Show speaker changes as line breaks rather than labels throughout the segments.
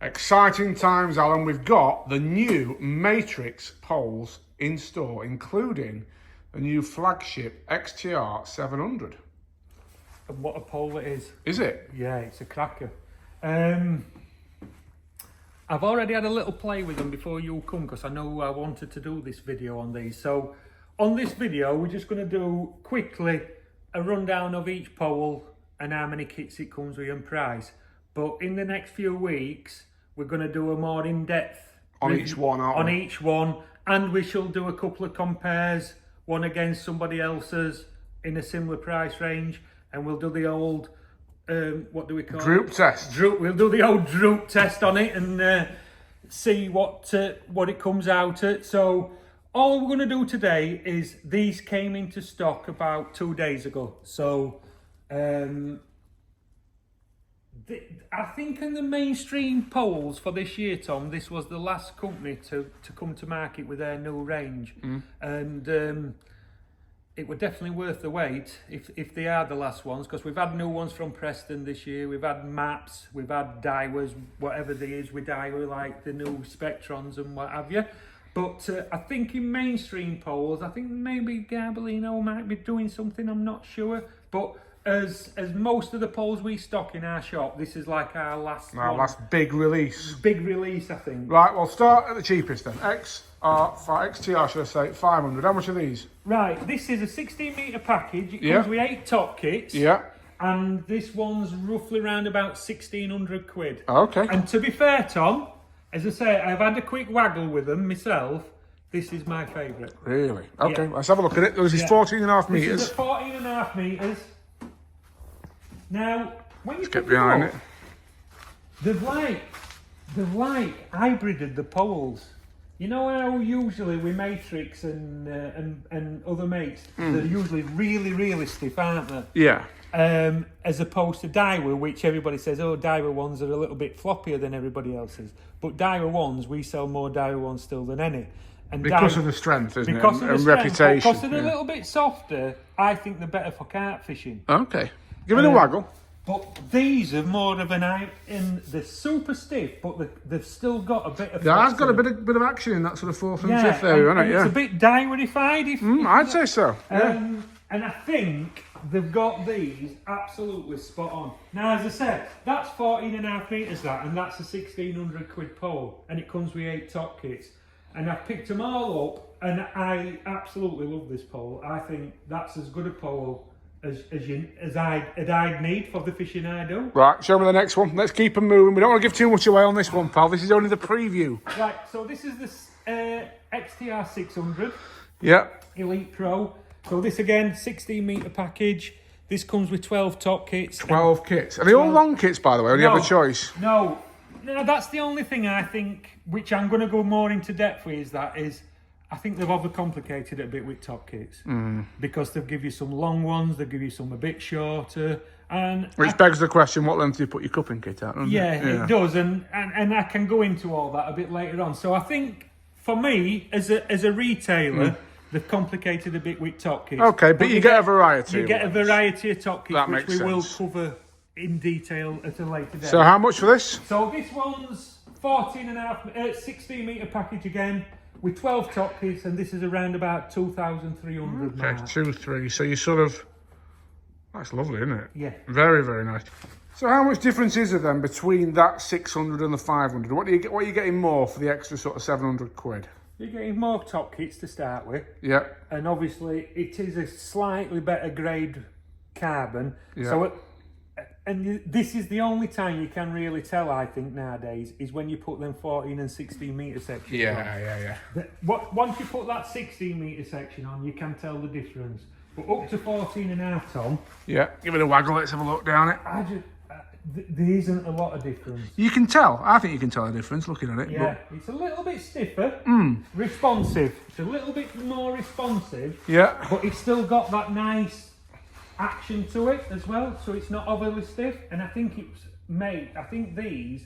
Exciting times, Alan. We've got the new Matrix poles in store, including the new Flagship XTR 700.
And what a pole it is.
Is it?
Yeah, it's a cracker. I've already had a little play with them before you come, because I know I wanted to do this video on these. So on this video, we're just going to do quickly a rundown of each pole and how many kits it comes with and price. But in the next few weeks, we're going to do a more in-depth
on each one, aren't we?
On each one, and we shall do a couple of compares, one against somebody else's in a similar price range, and we'll do the old what do we call
Droop test.
We'll do the old droop test on it and see what it comes out at. So all we're going to do today is these came into stock about 2 days ago. So I think in the mainstream polls for this year, Tom, this was the last company to come to market with their new range, and it were definitely worth the wait if they are the last ones, because we've had new ones from Preston this year, we've had maps, we've had Daiwas, whatever they is with Daiwa, like the new Spectrons and what have you. But I think in mainstream polls, I think maybe Garbolino might be doing something, I'm not sure. But as most of the poles we stock in our shop, this is like our last
big release.
Big release, I think.
Right, we'll start at the cheapest then. XTR, should I say, 500. How much are these?
Right, this is a 16 metre package. It comes with 8 top kits.
Yeah.
And this one's roughly around about 1,600 quid.
Okay.
And to be fair, Tom, as I say, I've had a quick waggle with them myself. This is my favourite.
Really? Okay, let's have a look at it. This is 14.5 metres.
This is 14.5 metres. Now, when you
get behind it,
they've like hybrided the poles. You know how usually with Matrix and other mates, they're usually really stiff, aren't they?
Yeah.
As opposed to Daiwa, which everybody says, oh, Daiwa ones are a little bit floppier than everybody else's. But Daiwa ones, we sell more Daiwa ones still than any. And
because of the strength, isn't it?
Because of the strength,
reputation.
Because they're a little bit softer, I think they're better for carp fishing.
Okay. Give it a waggle.
But these are more of and they're super stiff, but they've still got a bit of.
Yeah, it's got a bit of action in that sort of fourth and fifth area, hasn't it?
Yeah, it's a bit Daiwa-ified.
I'd say so. Yeah.
And I think they've got these absolutely spot on. Now, as I said, that's 14.5 metres and that's a 1,600 quid pole, and it comes with 8 top kits. And I've picked them all up, and I absolutely love this pole. I think that's as good a pole as I'd need for the fishing I do. Right,
show me the next one. Let's keep them moving. We don't want to give too much away on this one, pal. This is only the preview.
Right, so this is the XTR 600.
Yeah.
Elite Pro. So this again, 16 metre package. This comes with 12 top kits.
12 kits. Are they all long kits, by the way, or do you have a choice?
No, that's the only thing I think, which I'm going to go more into depth with, I think they've overcomplicated it a bit with top kits. Because they'll give you some long ones, they'll give you some a bit shorter.
Which begs the question, what length do you put your cupping kit at?
Yeah, it does. And I can go into all that a bit later on. So I think, for me, as a retailer, they've complicated a bit with top kits.
Okay, but you get a variety.
You get a variety of top kits, which we will cover in detail at a later date.
So how much for this?
So this one's 16 metre package again, with 12 top kits, and this is around about 2,300
Okay, 2-3. So you sort of, that's lovely, isn't it?
Yeah.
Very, very nice. So how much difference is there then between that 600 and the 500? What are you getting more for the extra sort of 700 quid?
You're getting more top kits to start with.
Yeah.
And obviously it is a slightly better grade carbon.
Yeah.
So this is the only time you can really tell, I think, nowadays, is when you put them 14 and 16 metre sections on.
Yeah.
Once you put that 16 metre section on, you can tell the difference. But up to 14.5 ton.
Yeah, give it a waggle, let's have a look down it.
There isn't a lot of difference.
You can tell, I think you can tell the difference looking at it.
Yeah, but it's a little bit stiffer, responsive. It's a little bit more responsive.
Yeah.
But it's still got that nice action to it as well, so it's not overly stiff. And I think these,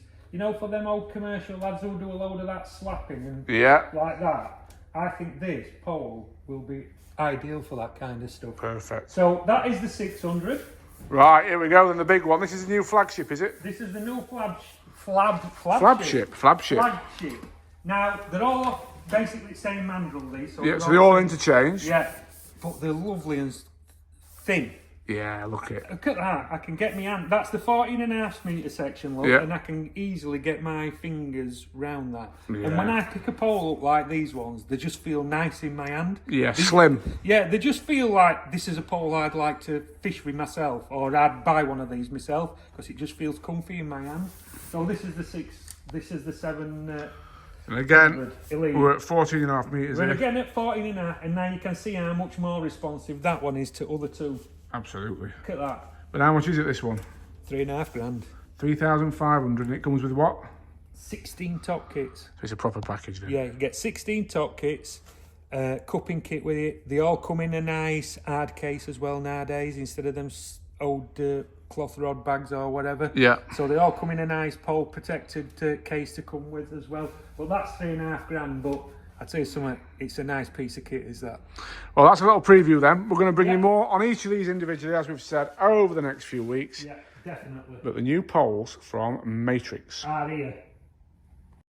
for them old commercial lads who do a load of that slapping and like that, I think this pole will be ideal for that kind of stuff.
Perfect.
So that is the 600.
Right, here we go, then the big one. This is the new Flagship, is it?
This is the new
Flagship.
Flagship. Now, they're all basically the same mandrel, these. So
Yeah, so they all interchange.
Yeah, but they're lovely and thin.
Yeah, look at.
Look at that. I can get my hand. That's the 14.5 metre section, look,
Yeah.
and I can easily get my fingers round that.
Yeah.
And when I pick a pole up like these ones, they just feel nice in my hand.
Yeah, slim.
Yeah, they just feel like this is a pole I'd like to fish with myself, or I'd buy one of these myself, because it just feels comfy in my hand. So this is the 6, this is the 7...
And again,
Elite.
we're at 14.5 metres
We're
here.
again at 14.5, and now you can see how much more responsive that one is to other two.
Absolutely.
Look at that.
But how much is it, this one?
3.5 grand.
3,500, and it comes with what?
16 top kits.
So it's a proper package then.
Yeah, you get 16 top kits, cupping kit with it. They all come in a nice hard case as well nowadays, instead of them old cloth rod bags or whatever.
Yeah.
So they all come in a nice pole protected case to come with as well. But that's 3.5 grand. But I'd tell you something, it's a nice piece of kit, is that?
Well, that's a little preview then. We're going to bring you more on each of these individually, as we've said, over the next few weeks.
Yeah, definitely.
But the new poles from Matrix.
Ah, here.